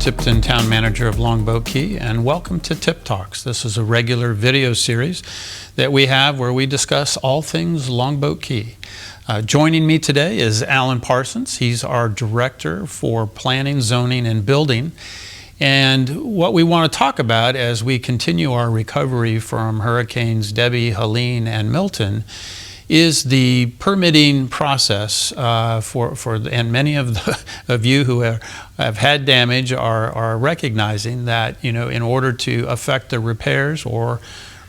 Tipton Town Manager of Longboat Key, and welcome to Tip Talks. This is a regular video series that we have where we discuss all things Longboat Key. Joining me today is Allen Parsons. He's our Director for Planning, Zoning, and Building. And what we want to talk about as we continue our recovery from Hurricanes Debbie, Helene, and Milton is the permitting process and many of you who have had damage are recognizing that, you know, in order to affect the repairs or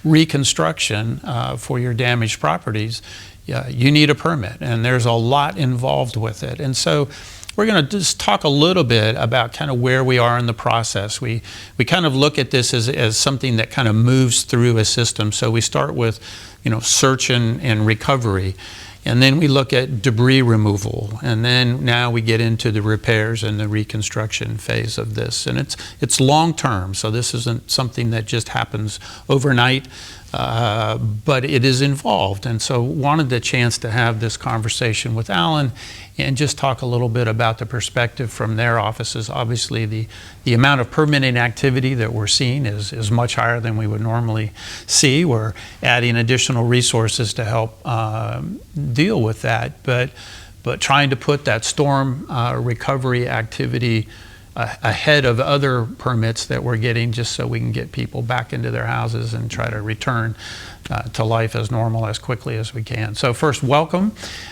reconstruction for your damaged properties, you need a permit, and there's a lot involved with it. And so we're going to just talk a little bit about kind of where we are in the process. We kind of look at this as something that kind of moves through a system. So we start with, you know, search and recovery, and then we look at debris removal, and then now we get into the repairs and the reconstruction phase of this. And it's long term, so this isn't something that just happens overnight, but it is involved. And so wanted the chance to have this conversation with Allen and just talk a little bit about the perspective from their offices. Obviously the amount of permitting activity that we're seeing is much higher than we would normally see. We're adding additional resources to help deal with that, but trying to put that storm recovery activity ahead of other permits that we're getting, just so we can get people back into their houses and try to return to life as normal as quickly as we can. So first, welcome,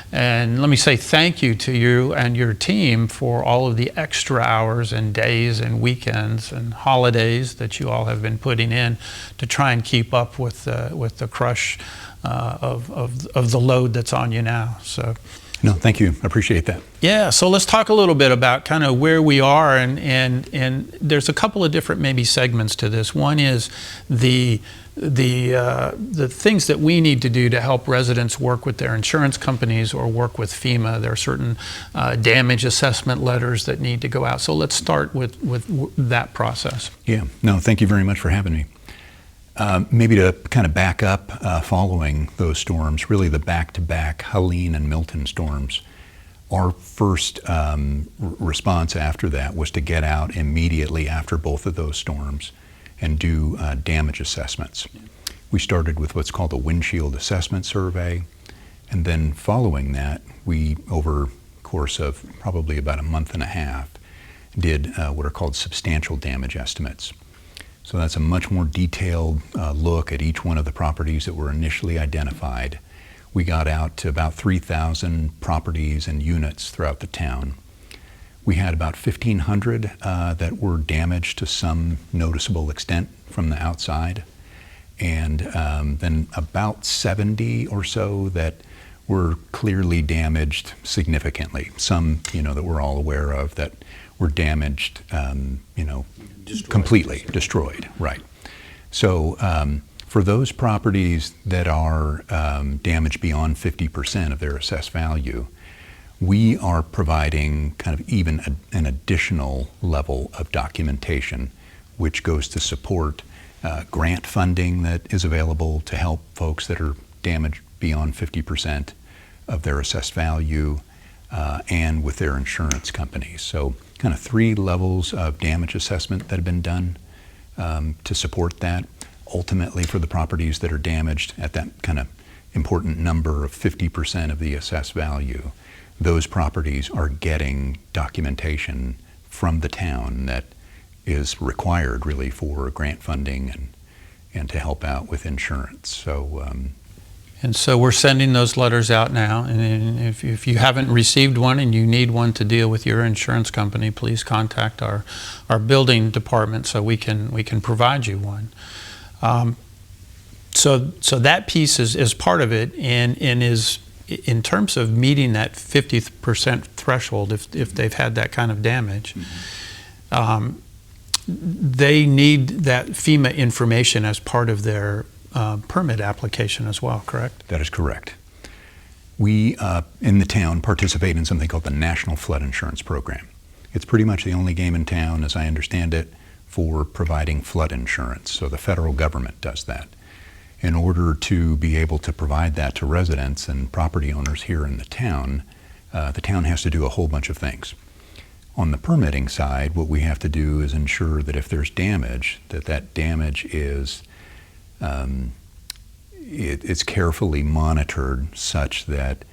and let me say thank you to you and your team for all of the extra hours and days and weekends and holidays that you all have been putting in to try and keep up with the crush of the load that's on you now. So. No, thank you. I appreciate that. Yeah, so let's talk a little bit about kind of where we are, and there's a couple of different maybe segments to this. One is the things that we need to do to help residents work with their insurance companies or work with FEMA. There are certain damage assessment letters that need to go out. So let's start with that process. Yeah, no, thank you very much for having me. Maybe to kind of back up following those storms, really the back-to-back Helene and Milton storms, our first response after that was to get out immediately after both of those storms and do damage assessments. We started with what's called a windshield assessment survey, and then following that, we, over the course of probably about a month and a half, did what are called substantial damage estimates. So that's a much more detailed look at each one of the properties that were initially identified. We got out to about 3,000 properties and units throughout the town. We had about 1,500 that were damaged to some noticeable extent from the outside, and then about 70 or so that were clearly damaged significantly. Some, you know, that we're all aware of that were damaged, you know, completely destroyed, right. So for those properties that are damaged beyond 50% of their assessed value, we are providing kind of even an additional level of documentation, which goes to support grant funding that is available to help folks that are damaged beyond 50% of their assessed value, and with their insurance companies. So kind of 3 levels of damage assessment that have been done to support that. Ultimately, for the properties that are damaged at that kind of important number of 50% of the assessed value, those properties are getting documentation from the town that is required really for grant funding and to help out with insurance. So. And so we're sending those letters out now, and if you haven't received one and you need one to deal with your insurance company, please contact our building department so we can provide you one. So that piece is part of it, and is in terms of meeting that 50% threshold if they've had that kind of damage. They need that FEMA information as part of their permit application as well, correct? That is correct. We, in the town, participate in something called the National Flood Insurance Program. It's pretty much the only game in town, as I understand it, for providing flood insurance. So the federal government does that. In order to be able to provide that to residents and property owners here in the town has to do a whole bunch of things. On the permitting side, what we have to do is ensure that if there's damage, that damage is it's carefully monitored such that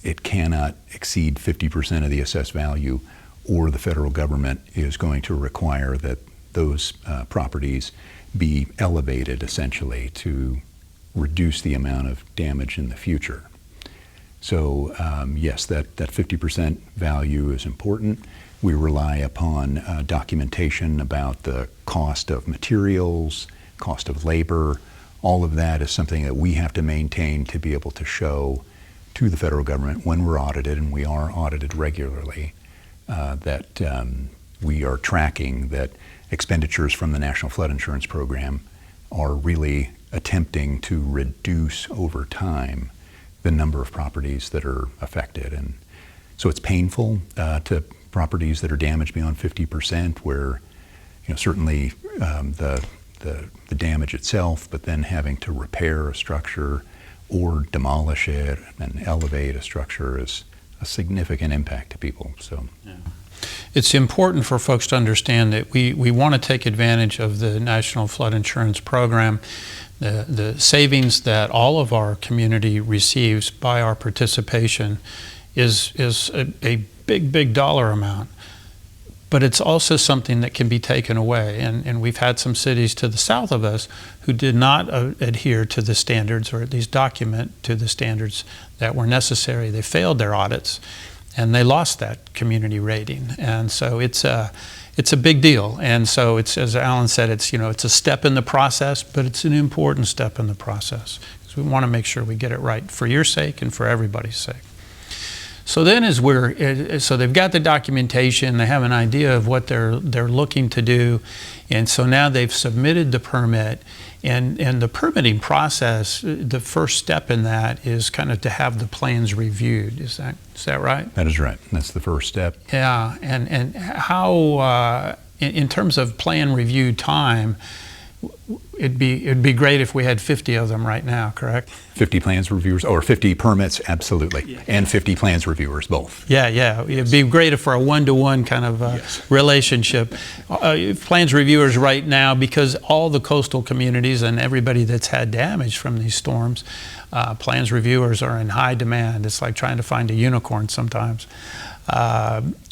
it cannot exceed 50% of the assessed value, or the federal government is going to require that those properties be elevated essentially to reduce the amount of damage in the future. So yes, that 50% value is important. We rely upon documentation about the cost of materials, cost of labor. All of that is something that we have to maintain to be able to show to the federal government when we're audited, and we are audited regularly, that we are tracking that expenditures from the National Flood Insurance Program are really attempting to reduce over time the number of properties that are affected. And so it's painful to properties that are damaged beyond 50%, where certainly the damage itself, but then having to repair a structure or demolish it and elevate a structure is a significant impact to people. So. Yeah. It's important for folks to understand that we want to take advantage of the National Flood Insurance Program. The savings that all of our community receives by our participation is a big dollar amount. But it's also something that can be taken away. And we've had some cities to the south of us who did not adhere to the standards, or at least document to the standards that were necessary. They failed their audits, and they lost that community rating. And so it's a big deal. And so it's, as Alan said, it's a step in the process, but it's an important step in the process, because we want to make sure we get it right for your sake and for everybody's sake. So then so they've got the documentation, they have an idea of what they're looking to do, and so now they've submitted the permit, and the permitting process, the first step in that is kind of to have the plans reviewed. Is that right? That is right. That's the first step. Yeah, and how, in terms of plan review time, it'd be great if we had 50 of them right now, correct? 50 plans reviewers, or 50 permits, absolutely, yeah. And 50 plans reviewers, both. Yeah. It'd be great if for a one-to-one kind of yes. relationship. Plans reviewers right now, because all the coastal communities and everybody that's had damage from these storms, plans reviewers are in high demand. It's like trying to find a unicorn sometimes.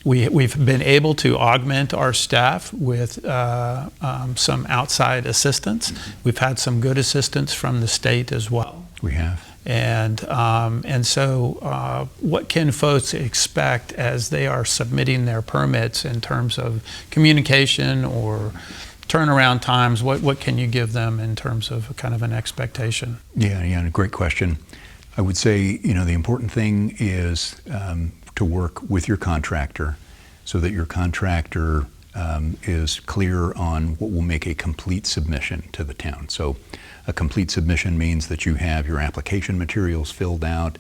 We've been able to augment our staff with some outside assistance. We've had some good assistance from the state as well. We have. And so what can folks expect as they are submitting their permits in terms of communication or turnaround times? What can you give them in terms of kind of an expectation? Yeah, great question. I would say, the important thing is to work with your contractor so that your contractor is clear on what will make a complete submission to the town. So a complete submission means that you have your application materials filled out,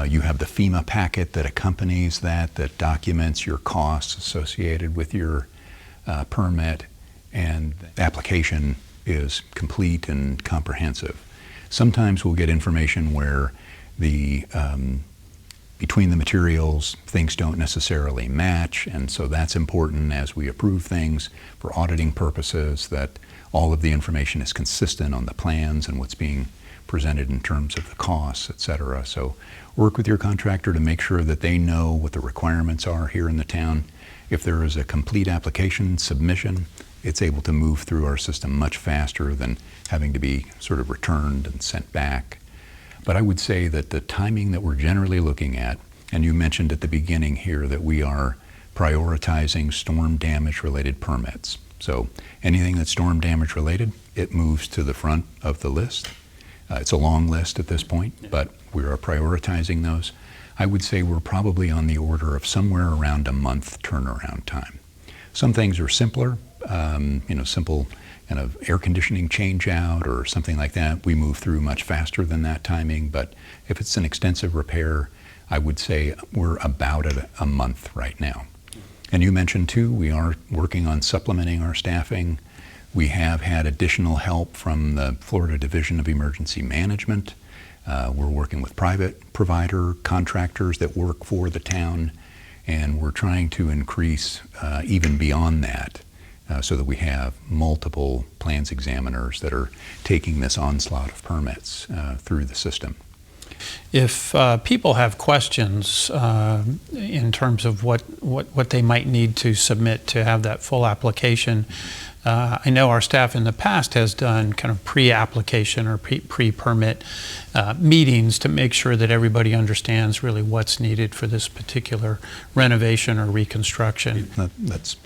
you have the FEMA packet that accompanies that documents your costs associated with your permit, and the application is complete and comprehensive. Sometimes we'll get information where between the materials, things don't necessarily match, and so that's important as we approve things for auditing purposes, that all of the information is consistent on the plans and what's being presented in terms of the costs, et cetera. So work with your contractor to make sure that they know what the requirements are here in the town. If there is a complete application submission, it's able to move through our system much faster than having to be sort of returned and sent back. But I would say that the timing that we're generally looking at, and you mentioned at the beginning here that we are prioritizing storm damage related permits. So anything that's storm damage related, it moves to the front of the list. It's a long list at this point, but we are prioritizing those. I would say we're probably on the order of somewhere around a month turnaround time. Some things are simpler, simple kind of air conditioning change out or something like that. We move through much faster than that timing, but if it's an extensive repair, I would say we're about at a month right now. And you mentioned too, we are working on supplementing our staffing. We have had additional help from the Florida Division of Emergency Management. We're working with private provider contractors that work for the town, And we're trying to increase even beyond that so that we have multiple plans examiners that are taking this onslaught of permits through the system. If people have questions in terms of what they might need to submit to have that full application, I know our staff in the past has done kind of pre-application or pre-permit meetings to make sure that everybody understands really what's needed for this particular renovation or reconstruction. That's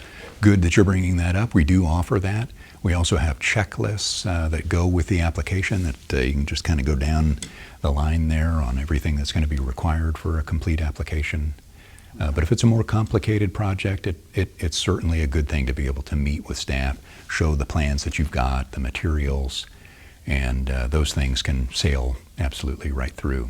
good that you're bringing that up. We do offer that. We also have checklists that go with the application that you can just kind of go down the line there on everything that's going to be required for a complete application. But if it's a more complicated project, it's certainly a good thing to be able to meet with staff, show the plans that you've got, the materials, and those things can sail absolutely right through.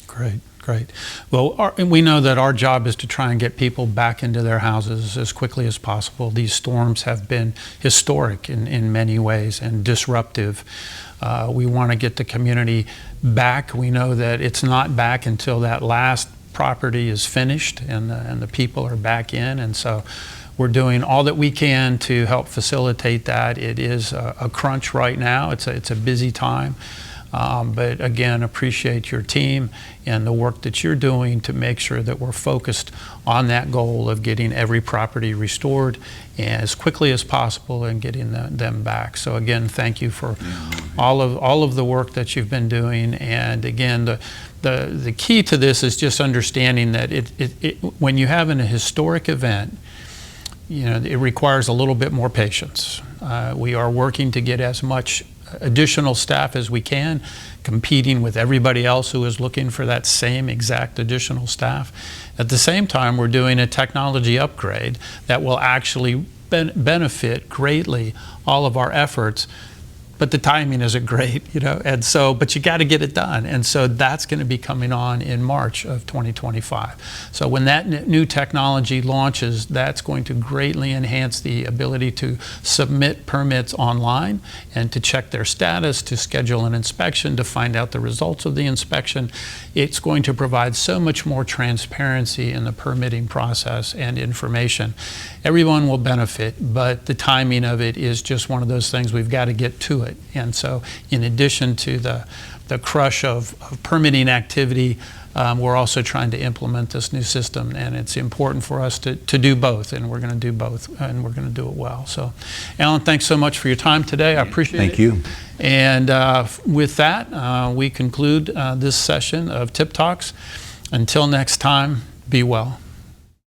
Great, great. Well, we know that our job is to try and get people back into their houses as quickly as possible. These storms have been historic in many ways and disruptive. We want to get the community back. We know that it's not back until that last property is finished and the people are back in, and so we're doing all that we can to help facilitate that. It is a crunch right now. It's a busy time. But again, appreciate your team and the work that you're doing to make sure that we're focused on that goal of getting every property restored as quickly as possible and getting them back. So again, thank you for all of the work that you've been doing. And again, the key to this is just understanding that when you have a historic event, it requires a little bit more patience. We are working to get as much additional staff as we can, competing with everybody else who is looking for that same exact additional staff. At the same time, we're doing a technology upgrade that will actually benefit greatly all of our efforts. But the timing isn't great, and so, but you got to get it done. And so that's going to be coming on in March of 2025. So when that new technology launches, that's going to greatly enhance the ability to submit permits online and to check their status, to schedule an inspection, to find out the results of the inspection. It's going to provide so much more transparency in the permitting process and information. Everyone will benefit, but the timing of it is just one of those things. We've got to get to it. And so in addition to the crush of permitting activity, we're also trying to implement this new system, and it's important for us to do both, and we're going to do both, and we're going to do it well. So Alan, thanks so much for your time today. I appreciate it. Thank you. And with that, we conclude this session of Tip Talks. Until next time, be well.